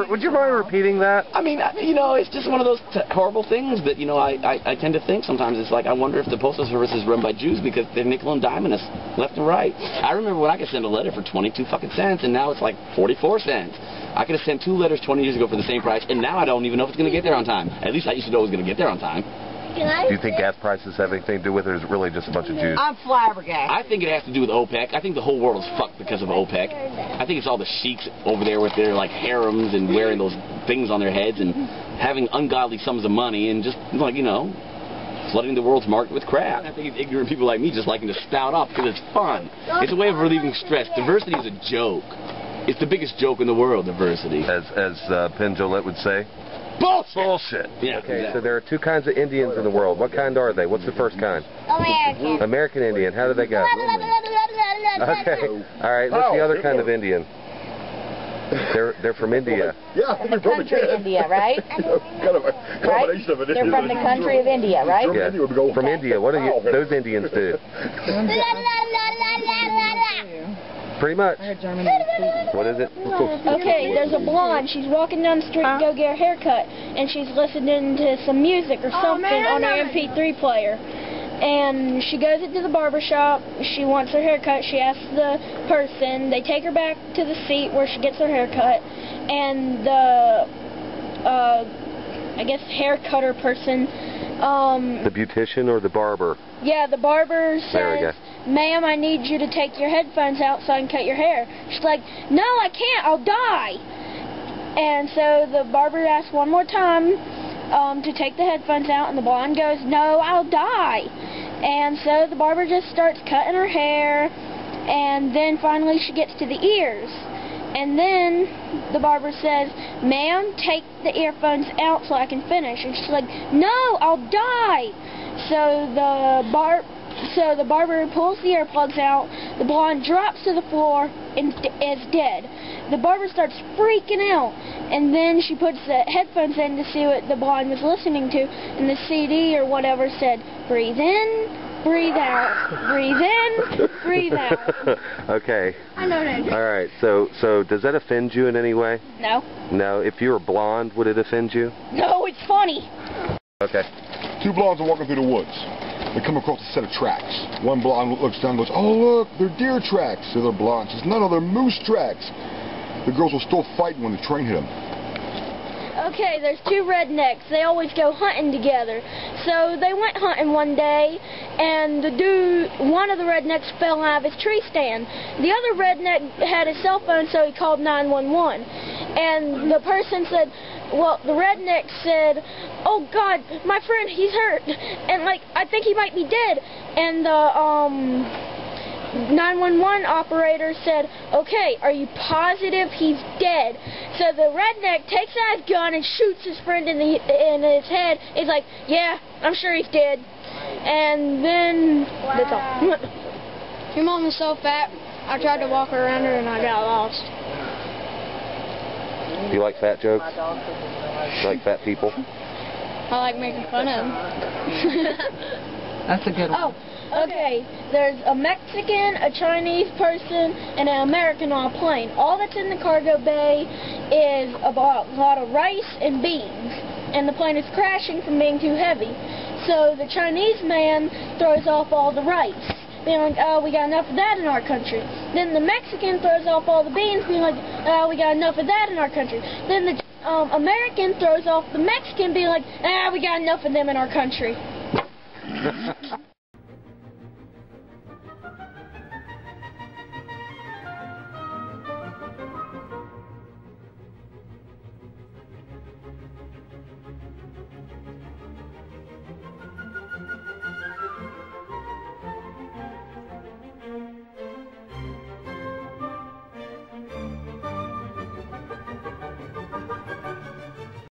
Would you mind repeating that? I mean, you know, it's just one of those horrible things that, you know, I tend to think sometimes. It's like, I wonder if the Postal Service is run by Jews because they're nickel and diming us left and right. I remember when I could send a letter for 22 fucking cents, and now it's like 44 cents. I could have sent 2 letters 20 years ago for the same price, and now I don't even know if it's going to get there on time. At least I used to know it was going to get there on time. Do you think gas prices have anything to do with it, or is it really just a bunch of Jews? I'm flabbergasted. I think it has to do with OPEC. I think the whole world is fucked because of OPEC. I think it's all the sheiks over there with their, like, harems and wearing those things on their heads and having ungodly sums of money and just, like, you know, flooding the world's market with crap. I think it's ignorant people like me just liking to spout off because it's fun. It's a way of relieving stress. Diversity is a joke. It's the biggest joke in the world, diversity. As Penn Jillette would say. Bullshit! Bullshit. Yeah, okay, exactly. So there are 2 kinds of Indians in the world. What kind are they? What's the first kind? American. American Indian. How do they go? Okay. All right. What's the other kind of Indian? They're from India. Yeah, they're from India, right? Kind of a combination of it. They're from the country of India, right? Yeah. From India. What do those Indians do? Pretty much. What is it? Okay, there's a blonde. She's walking down the street to go get her haircut, and she's listening to some music or something on her MP3 player. And she goes into the barber shop. She wants her haircut. She asks the person. They take her back to the seat where she gets her haircut, and the I guess hair cutter person. The beautician or the barber? Yeah, the barber says, "Ma'am, I need you to take your headphones out so I can cut your hair." She's like, "No, I can't. I'll die." And so the barber asks one more time to take the headphones out, and the blonde goes, "No, I'll die." And so the barber just starts cutting her hair, and then finally she gets to the ears. And then the barber says, "Ma'am, take the earphones out so I can finish." And she's like, "No, I'll die." So the barber pulls the earplugs out. The blonde drops to the floor and is dead. The barber starts freaking out, and then she puts the headphones in to see what the blonde was listening to, and the CD or whatever said, "Breathe in, breathe out, breathe in, breathe out." Okay. I know that. All right. So does that offend you in any way? No. No. If you were blonde, would it offend you? No, it's funny. Okay. 2 blondes are walking through the woods. They come across a set of tracks. One blonde looks down and goes, "Oh, look, they're deer tracks." The other blonde says, "No, they're moose tracks." The girls were still fighting when the train hit them. Okay, there's 2 rednecks. They always go hunting together. So they went hunting one day, and one of the rednecks fell out of his tree stand. The other redneck had his cell phone, so he called 911. And the person said, well, the redneck said, "Oh God, my friend, he's hurt, and like I think he might be dead." And the 911 operator said, "Okay, are you positive he's dead?" So the redneck takes out his gun and shoots his friend in his head. He's like, "Yeah, I'm sure he's dead." And then that's all. Your mom is so fat, I tried to walk around her and I got lost. You like fat jokes? You like fat people? I like making fun of them. That's a good one. Oh, okay. There's a Mexican, a Chinese person, and an American on a plane. All that's in the cargo bay is a lot of rice and beans, and the plane is crashing from being too heavy. So the Chinese man throws off all the rice, being like, "Oh, we got enough of that in our country." Then the Mexican throws off all the beans, being like, "Oh, we got enough of that in our country." Then the American throws off the Mexican, being like, "Ah, we got enough of them in our country."